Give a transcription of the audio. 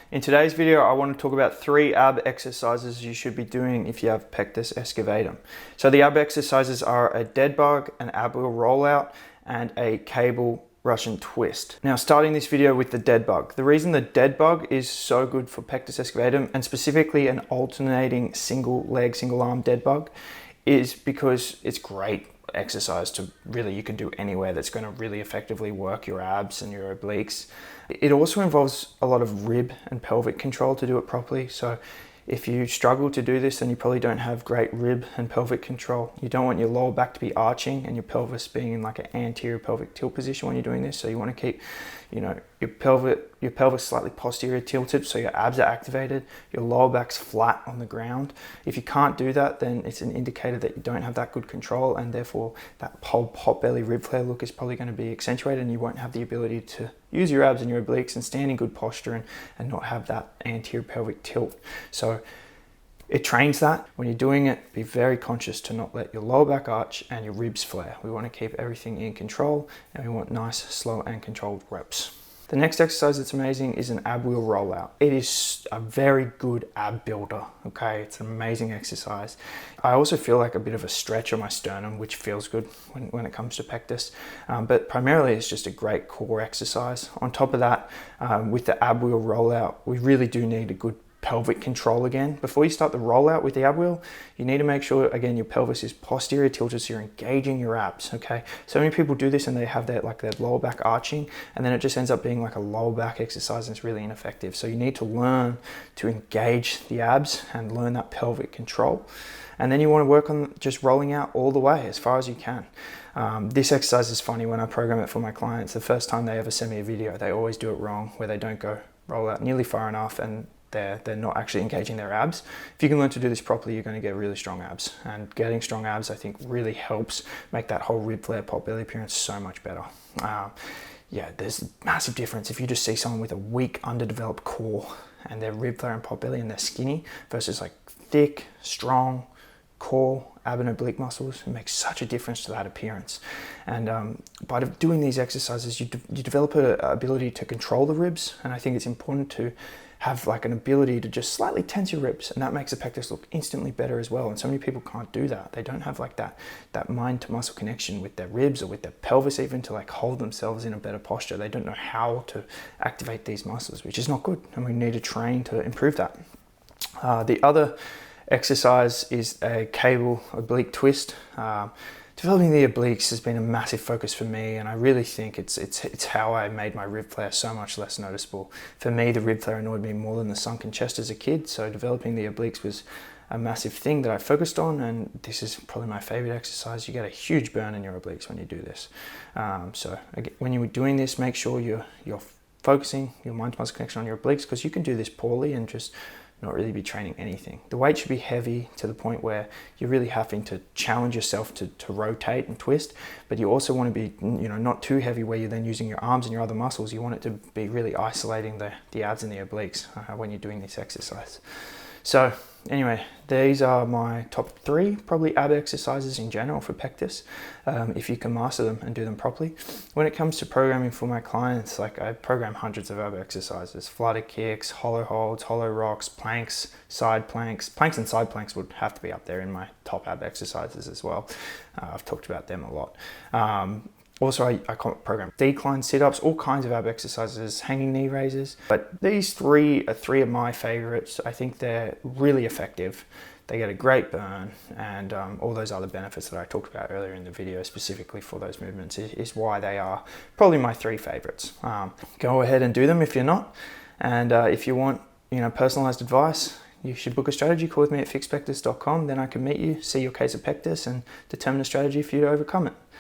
In today's video, I want to talk about 3 ab exercises you should be doing if you have Pectus Excavatum. So the ab exercises are a dead bug, an ab wheel rollout, and a cable Russian twist. Now, starting this video with the dead bug. The reason the dead bug is so good for Pectus Excavatum, and specifically an alternating single leg, single arm dead bug, is because it's great exercise to really, you can do anywhere that's going to really effectively work your abs and your obliques. It also involves a lot of rib and pelvic control to do it properly. So if you struggle to do this, then you probably don't have great rib and pelvic control. You don't want your lower back to be arching and your pelvis being in like an anterior pelvic tilt position when you're doing this. So you want to keep, your pelvis slightly posterior tilted so your abs are activated, your lower back's flat on the ground. If you can't do that, then it's an indicator that you don't have that good control, and therefore that whole pot belly rib flare look is probably going to be accentuated, and you won't have the ability to use your abs and your obliques and stand in good posture and not have that anterior pelvic tilt. So it trains that. When you're doing it, be very conscious to not let your lower back arch and your ribs flare. We want to keep everything in control, and we want nice, slow and controlled reps. The next exercise that's amazing is an ab wheel rollout. It is a very good ab builder, okay? It's an amazing exercise. I also feel like a bit of a stretch on my sternum, which feels good when it comes to pectus. But primarily it's just a great core exercise. On top of that, with the ab wheel rollout, we really do need a good pelvic control again. Before you start the rollout with the ab wheel, you need to make sure, again, your pelvis is posterior tilted, so you're engaging your abs, okay? So many people do this and they have their lower back arching, and then it just ends up being like a lower back exercise and it's really ineffective. So you need to learn to engage the abs and learn that pelvic control. And then you want to work on just rolling out all the way as far as you can. This exercise is funny. When I program it for my clients, the first time they ever send me a video, they always do it wrong, where they don't go roll out nearly far enough and they're not actually engaging their abs. If you can learn to do this properly, you're going to get really strong abs. And getting strong abs, I think, really helps make that whole rib flare, pot belly appearance so much better. Yeah, there's a massive difference if you just see someone with a weak, underdeveloped core and their rib flare and pot belly and they're skinny versus like thick, strong core, ab and oblique muscles. It makes such a difference to that appearance. And by doing these exercises, you develop an ability to control the ribs. And I think it's important to have like an ability to just slightly tense your ribs, and that makes the pectus look instantly better as well. And so many people can't do that. They don't have like that mind to muscle connection with their ribs or with their pelvis even to like hold themselves in a better posture. They don't know how to activate these muscles, which is not good, and we need to train to improve that. The other exercise is a cable oblique twist. Developing the obliques has been a massive focus for me, and I really think it's how I made my rib flare so much less noticeable. For me, the rib flare annoyed me more than the sunken chest as a kid, so developing the obliques was a massive thing that I focused on, and this is probably my favorite exercise. You get a huge burn in your obliques when you do this. So again, when you're doing this, make sure you're focusing your mind-to-muscle connection on your obliques, because you can do this poorly and just not really be training anything. The weight should be heavy to the point where you're really having to challenge yourself to rotate and twist, but you also want to be not too heavy where you're then using your arms and your other muscles. You want it to be really isolating the abs and the obliques when you're doing this exercise. So anyway, these are my top 3 probably ab exercises in general for pectus, if you can master them and do them properly. When it comes to programming for my clients, like I program hundreds of ab exercises: flutter kicks, hollow holds, hollow rocks, planks, side planks. Planks and side planks would have to be up there in my top ab exercises as well. I've talked about them a lot. Also, I program decline sit-ups, all kinds of ab exercises, hanging knee raises. But these 3 are 3 of my favorites. I think they're really effective. They get a great burn, and all those other benefits that I talked about earlier in the video specifically for those movements is why they are probably my 3 favorites. Go ahead and do them if you're not. And if you want personalized advice, you should book a strategy call with me at fixpectus.com. Then I can meet you, see your case of pectus, and determine a strategy for you to overcome it.